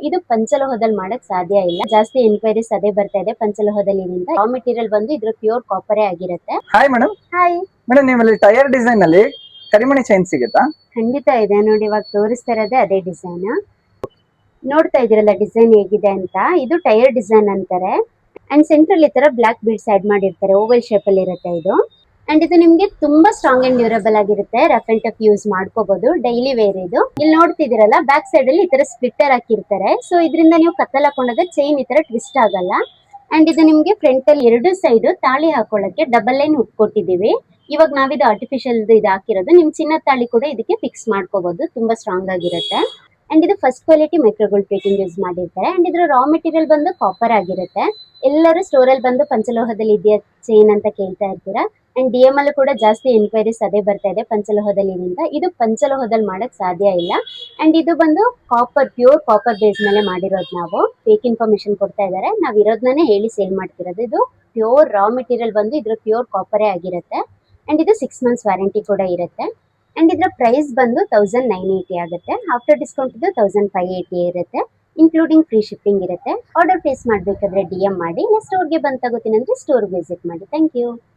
ಇದು ಪಂಚಲೋಹದಲ್ಲಿ ಮಾಡಕ್ ಸಾಧ್ಯ ಇಲ್ಲ. ಜಾಸ್ತಿ ಎನ್ಕ್ವೈರೀಸ್ ಅದೇ ಬರ್ತಾ ಇದೆ ಪಂಚಲೋಹದಲ್ಲಿ. ರಾ ಮೆಟೀರಿಯಲ್ ಬಂದು ಇದ್ರ ಪ್ಯೂರ್ ಕಾಪರೇ ಆಗಿರುತ್ತೆ. Hi madam. ಹಾಯ್ ಮೇಡಮ್, ನಿಮ್ಮಲ್ಲಿ ಟೈರ್ ಡಿಸೈನ್ ಅಲ್ಲಿ ಕರಿಮಣಿ ಚೈನ್ ಸಿಗುತ್ತಾ? ಖಂಡಿತ ಇದೆ ನೋಡಿ, ಇವಾಗ ತೋರಿಸ್ತಾ ಇರೋದೇ ಅದೇ ಡಿಸೈನ್. ನೋಡ್ತಾ ಇದೀರಲ್ಲ ಡಿಸೈನ್ ಹೇಗಿದೆ ಅಂತ. ಇದು ಟೈರ್ ಡಿಸೈನ್ ಅಂತಾರೆ. ಅಂಡ್ ಸೆಂಟ್ರಲ್ ಈ ತರ ಬ್ಲಾಕ್ ಬೀಡ್ಸ್ ಆಡ್ ಮಾಡಿರ್ತಾರೆ. ಓವಲ್ ಶೇಪ್ ಅಲ್ಲಿ ಇರುತ್ತೆ ಇದು. ಅಂಡ್ ಇದು ನಿಮ್ಗೆ ತುಂಬಾ ಸ್ಟ್ರಾಂಗ್ ಅಂಡ್ ಡ್ಯೂರಬಲ್ ಆಗಿರುತ್ತೆ. ರಫ್ ಅಂಡ್ ಟಫ್ ಯೂಸ್ ಮಾಡ್ಕೋಬಹುದು. ಡೈಲಿ ವೇರ್ ಇದು. ಇಲ್ಲಿ ನೋಡ್ತಿದ್ದೀರಲ್ಲ ಬ್ಯಾಕ್ ಸೈಡ್ ಅಲ್ಲಿ ಈ ತರ ಸ್ಪ್ಲಿಟ್ಟರ್ ಹಾಕಿರ್ತಾರೆ. ಸೊ ಇದರಿಂದ ನೀವು ಕತ್ತಲ್ ಹಾಕೊಂಡಾಗ ಚೈನ್ ಈ ತರ ಟ್ವಿಸ್ಟ್ ಆಗಲ್ಲ. ಅಂಡ್ ಇದು ನಿಮ್ಗೆ ಫ್ರಂಟ್ ಅಲ್ಲಿ ಎರಡು ಸೈಡ್ ತಾಳಿ ಹಾಕೊಳ್ಳಕ್ಕೆ ಡಬಲ್ ಲೈನ್ ಉಟ್ಕೊಟ್ಟಿದೀವಿ. ಇವಾಗ ನಾವಿದು ಆರ್ಟಿಫಿಷಿಯಲ್ ಇದು ಹಾಕಿರೋದು. ನಿಮ್ ಚಿನ್ನದ ತಾಳಿ ಕೂಡ ಇದಕ್ಕೆ ಫಿಕ್ಸ್ ಮಾಡ್ಕೋಬಹುದು. ತುಂಬಾ ಸ್ಟ್ರಾಂಗ್ ಆಗಿರುತ್ತೆ. ಅಂಡ್ ಇದು ಫಸ್ಟ್ ಕ್ವಾಲಿಟಿ ಮೈಕ್ರೋಗೋಲ್ಡ್ ಪ್ಲೇಟಿಂಗ್ ಯೂಸ್ ಮಾಡಿರ್ತಾರೆ. ಅಂಡ್ ಇದ್ರ ರಾ ಮೆಟೀರಿಯಲ್ ಬಂದು ಕಾಪರ್ ಆಗಿರುತ್ತೆ. ಎಲ್ಲರೂ ಸ್ಟೋರ್ ಅಲ್ಲಿ ಬಂದು ಪಂಚಲೋಹದಲ್ಲಿ ಇದೆಯಾ ಚೈನ್ ಅಂತ ಕೇಳ್ತಾ ಇರ್ತೀರಾ. ಅಂಡ್ ಡಿ ಎಂ ಅಲ್ಲೂ ಕೂಡ ಜಾಸ್ತಿ ಎನ್ಕ್ವೈರೀಸ್ ಅದೇ ಬರ್ತಾ ಇದೆ ಪಂಚಲೋಹದಲ್ಲಿ ಅಂತ. ಇದು ಪಂಚಲೋಹದಲ್ಲಿ ಮಾಡಕ್ ಸಾಧ್ಯ ಇಲ್ಲ. ಅಂಡ್ ಇದು ಬಂದು ಕಾಪರ್, ಪ್ಯೂರ್ ಕಾಪರ್ ಬೇಸ್ ಮೇಲೆ ಮಾಡಿರೋದು. ನಾವು ಫೇಕ್ ಇನ್ಫಾರ್ಮೇಶನ್ ಕೊಡ್ತಾ ಇದಾರೆ. ನಾವ್ ಇರೋದನ್ನೇ ಹೇಳಿ ಸೇಲ್ ಮಾಡ್ತಿರೋದು. ಇದು ಪ್ಯೂರ್ ರಾ ಮೆಟೀರಿಯಲ್ ಬಂದು ಇದ್ರ ಪ್ಯೂರ್ ಕಾಪರೇ ಆಗಿರುತ್ತೆ. ಅಂಡ್ ಇದು 6 months ವ್ಯಾರಂಟಿ ಕೂಡ ಇರುತ್ತೆ. ಅಂಡ್ ಇದರ ಪ್ರೈಸ್ ಬಂದು 1980 ಆಗುತ್ತೆ. ಆಫ್ಟರ್ ಡಿಸ್ಕೌಂಟ್ ಇದು 1580 ಇರುತ್ತೆ. ಇನ್ಕ್ಲೂಡಿಂಗ್ ಫ್ರೀ ಶಿಪ್ಪಿಂಗ್ ಇರುತ್ತೆ. ಆರ್ಡರ್ ಪ್ಲೇಸ್ ಮಾಡಬೇಕಾದ್ರೆ ಡಿ ಎಂ ಮಾಡಿ. ಇಲ್ಲ ಸ್ಟೋರ್ಗೆ ಬಂದು ತಗೋತೀನಿ ಅಂದ್ರೆ ಸ್ಟೋರ್ ವಿಸಿಟ್ ಮಾಡಿ. Thank you.